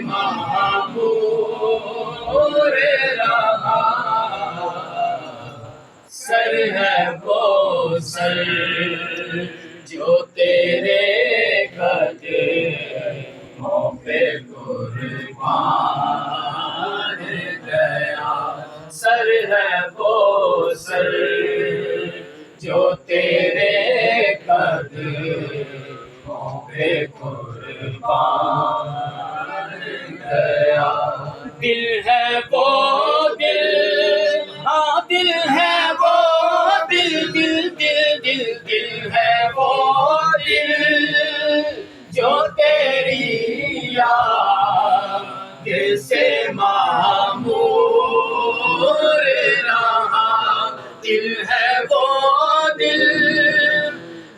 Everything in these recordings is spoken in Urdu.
معمور رہا، سر ہے وہ سر جو تیرے قدموں پہ قربان گیا، سر ہے وہ سر جو تیرے قدموں پہ قربان گیا، دل ہے وہ دل، ہاں دل ہے وہ دل، دل دل دل دل ہے وہ دل جو تیری یاد سے معمور رہا، دل ہے وہ دل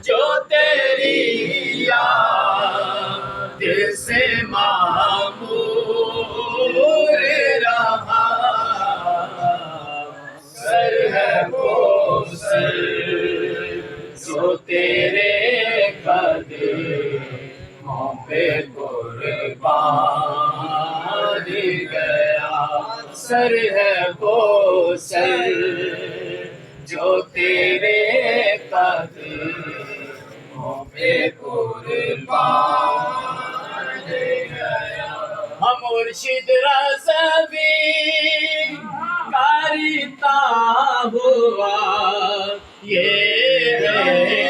جو تیری یاد سے معمور رہا، سر ہے وہ سر جو تیرے قدموں پہ قربان گیا، سر ہے وہ سر جو تیرے قدموں پہ قربان گیا، ہم مرشد رضوی کرتا ہوا یہ ہے